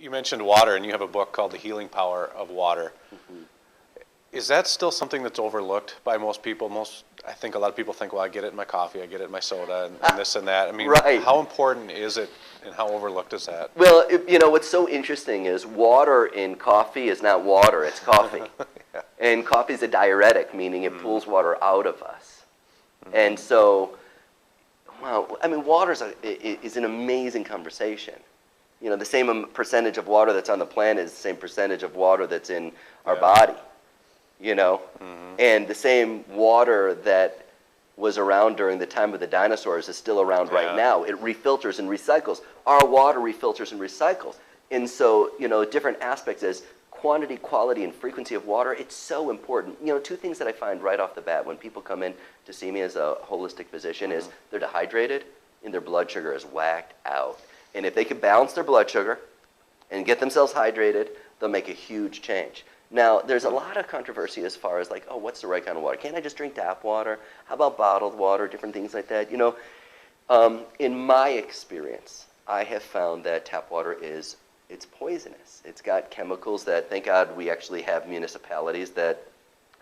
You mentioned water, and you have a book called The Healing Power of Water. Mm-hmm. Is that still something that's overlooked by most people? I think a lot of people think, well, I get it in my coffee, I get it in my soda, and this and that. I mean, right. How important is it, and how overlooked is that? Well, what's so interesting is water in coffee is not water, it's coffee. Yeah. And coffee is a diuretic, meaning it pulls water out of us. Mm-hmm. And so, well, I mean, water is an amazing conversation. The same percentage of water that's on the planet is the same percentage of water that's in our body. And the same water that was around during the time of the dinosaurs is still around right now. It refilters and recycles. Our water refilters and recycles. And so, different aspects as quantity, quality, and frequency of water, it's so important. Two things that I find right off the bat when people come in to see me as a holistic physician is they're dehydrated and their blood sugar is whacked out. And if they can balance their blood sugar and get themselves hydrated, they'll make a huge change. Now, there's a lot of controversy as far as like, oh, what's the right kind of water? Can't I just drink tap water? How about bottled water? Different things like that. In my experience, I have found that tap water it's poisonous. It's got chemicals that, thank God, we actually have municipalities that,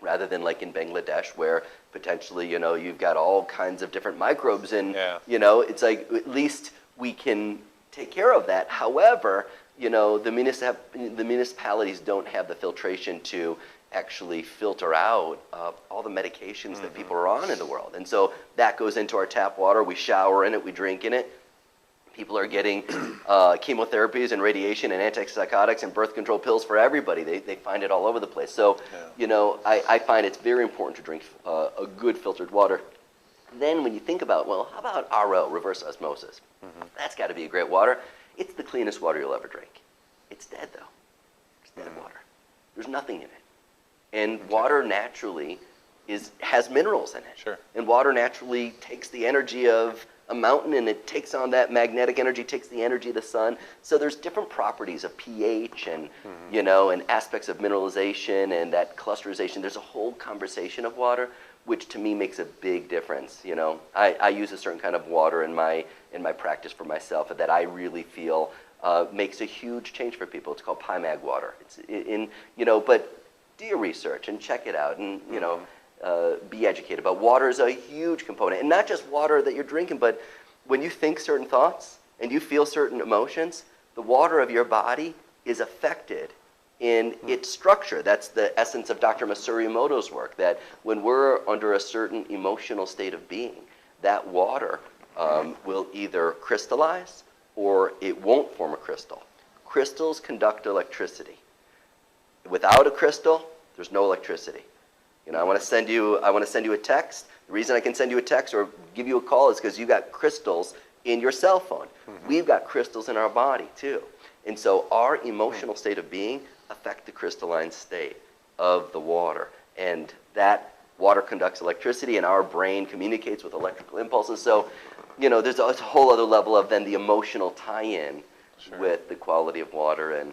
rather than like in Bangladesh, where potentially, you've got all kinds of different microbes and, it's like at least we can take care of that. However, the municipalities don't have the filtration to actually filter out all the medications that people are on in the world. And so that goes into our tap water. We shower in it. We drink in it. People are getting chemotherapies and radiation and antipsychotics and birth control pills for everybody. They find it all over the place. So, I find it's very important to drink a good filtered water. Then when you think about, well, how about RO, reverse osmosis? That's got to be a great water. It's the cleanest water you'll ever drink. It's dead, though. It's dead water. There's nothing in it. And water naturally has minerals in it. Sure. And water naturally takes the energy of a mountain, and it takes on that magnetic energy, takes the energy of the sun. So there's different properties of pH and, and aspects of mineralization and that clusterization. There's a whole conversation of water, which to me makes a big difference. I use a certain kind of water in my practice for myself that I really feel makes a huge change for people. It's called PIMAG water. But do your research and check it out, and be educated about water is a huge component, and not just water that you're drinking, but when you think certain thoughts and you feel certain emotions, the water of your body is affected in its structure. That's the essence of Dr. Masaru Emoto's work, that when we're under a certain emotional state of being, that water will either crystallize or it won't form a crystal. Crystals conduct electricity. Without a crystal, there's no electricity. I want to send you a text. The reason I can send you a text or give you a call is because you got crystals in your cell phone. We've got crystals in our body too. And so our emotional state of being affect the crystalline state of the water. And that water conducts electricity, and our brain communicates with electrical impulses. So, there's a whole other level of then the emotional tie-in with the quality of water and ...